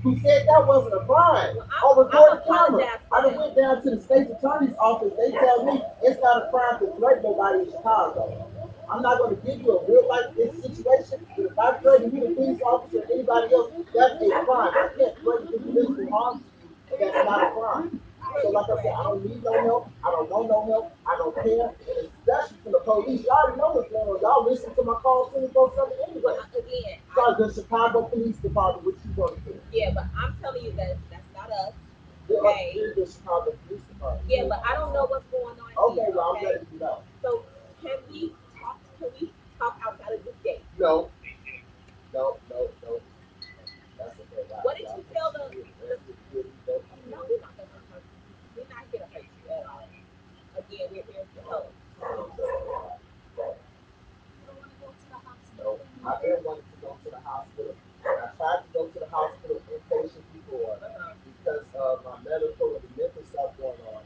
who said that wasn't a crime on recorded camera. I done went down to the state's attorney's office. They tell me it's not a crime to threaten nobody in Chicago. I'm not going to give you a real life this situation. But if I threaten you, the police officer, or anybody else, that's a crime. I can't threaten you with physical harm to you, and that's not a crime. So, like I said, I don't need no help. I don't want no help. I don't care. And especially from the police. Y'all already know what's going on. Y'all listen to my calls 24/7 anyway. Again, so the Chicago Police Department, what you want to do? Yeah, but I'm telling you that that's not us. Okay. You're the Chicago Police Department. Yeah, but I don't know what's going on. Okay, here, well, okay? I'm letting you know. So can we talk? Can we talk outside of this gate? No, no. That's okay. What did you tell the? No, we're not gonna hurt you. We're not here to hurt you at all. Again, we're here to help. No, I didn't want to go to the hospital. I tried to go to the hospital inpatient before because of my medical and the mental stuff going on.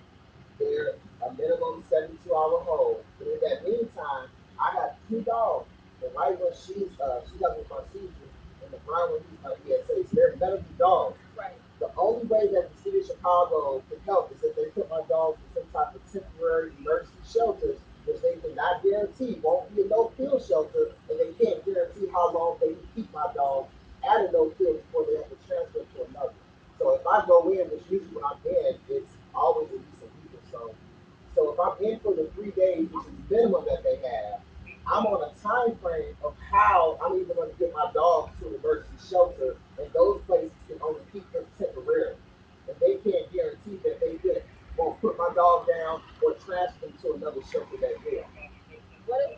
They're a minimum 72-hour hold. But in that meantime, I got two dogs. The white one, she got with my seizure, and the brown one, he's my ESA. So they're medical dogs. Right. The only way that the city of Chicago can help is if they put my dogs in some type of temporary emergency shelters, which they cannot guarantee won't be a no-kill shelter, and they can't guarantee how long they can keep my dogs at a no-kill before they have to transfer to another. So if I go in, which usually when I'm in, it's always at least a week or so. So if I'm in for the 3 days, which is the minimum that they have, I'm on a time frame of how I'm even going to get my dogs to an emergency shelter, and those places can only keep them temporarily. And they can't guarantee that they won't put my dog down or transfer them to another shelter that will.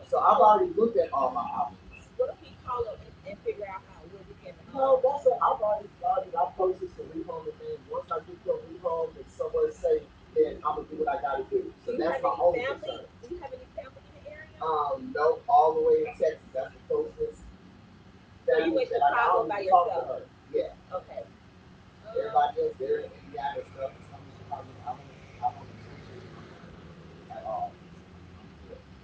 So I've already looked at all my options. What if we call them and figure out how we can? No, that's it. I've already started. I posted some rehome things. Once I get your rehome and somewhere safe, then I'm gonna do what I gotta do. So that's my only concern. Do you have any family in the area? No, all the way in Texas. That's the closest. So you in Chicago by yourself? Yeah. Okay. Everybody else there in Indiana stuff. Some in Chicago. I'm on the at all.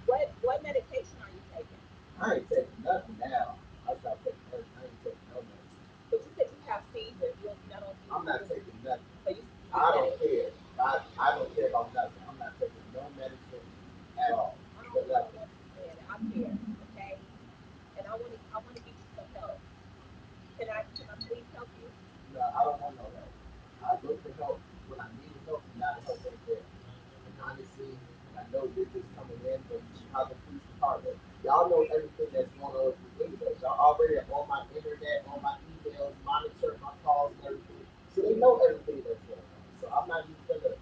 What medication are you taking? I ain't taking nothing now. I stopped taking medicine. I ain't taking no medicine. But you said you have seizures. You not on. I'm not taking nothing. So I don't care. I don't care about nothing. I'm not taking no medicine at all. I don't nothing. I'm here, okay? And I want to get you some help. Can I please help you? No, I don't want no help. I look for help when I need help and not help ain't there. And honestly, I know you're just coming in from the Chicago Police Department. Y'all know everything that's going on with me anyway. Y'all already are on my internet, on my emails, monitor my calls and everything. So they know everything that's going on. So I'm not even gonna,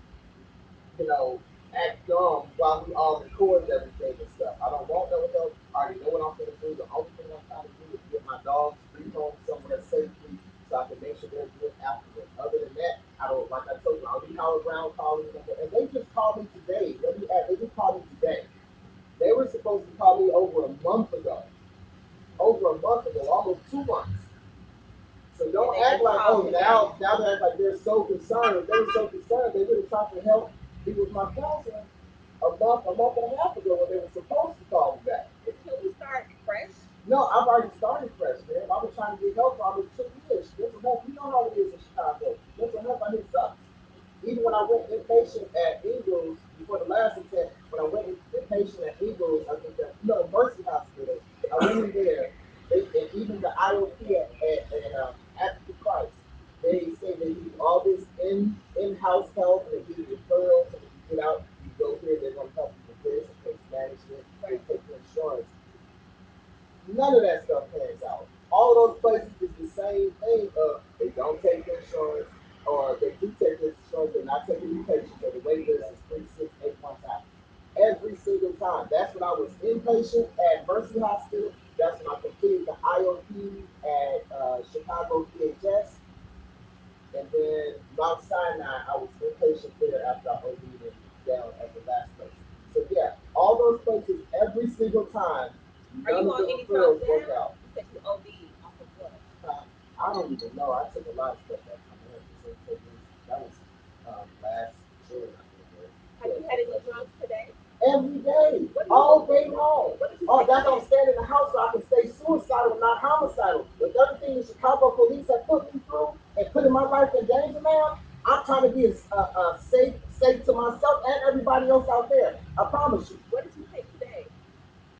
you know, act dumb while we all record everything and stuff. I don't want no help. I already know what I'm gonna do. The only thing I'm trying to do is get my dogs free home somewhere safely so I can make sure they're good afterwards. Other than that, I don't like I told you, I'll be Howard Brown calling them. And they just called me today. Let me add, they just called me today. They were supposed to call me over a month ago. Over a month ago, almost 2 months. So don't act like, oh, now they act like they're so concerned. If they were so concerned, they would have tried to help me with my counseling a month and a half ago when they were supposed to call me back. Can we start fresh? No, I've already started fresh, man. I've been trying to get help for almost 2 years. Mental health, you know how it is in Chicago. Mental health, I mean, sucks. Even when I went inpatient at Eagles before the last attempt, when I went inpatient at Eagles, I think that Mercy Hospital, I went in there, and even the IOP at the Christ, they say they need all this in-house help, and they give you referrals, and if you get out, you go here, they're going to help you with this, case management, they take your insurance. None of that stuff pans out. All of those places is the same thing of they don't take insurance, or they do take insurance, they're not taking new patients, or the wait list is 3, 6, 8 months out. Every single time. That's when I was inpatient at Mercy Hospital. That's when I completed the IOP at Chicago PHS. And then Mount Sinai, I was inpatient there after I OD'd and down at the last place. So yeah, all those places every single time, none of the referrals work out. You said you OD'd off of what? I don't even know. I took a lot of stuff that time. That was last June. I think. Have you had any drugs today? every day, all day long. Oh, that's why I'm staying in the house so I can stay suicidal, not homicidal. With everything the Chicago police have put me through and putting my life in danger now, I'm trying to be as safe to myself and everybody else out there. I promise you.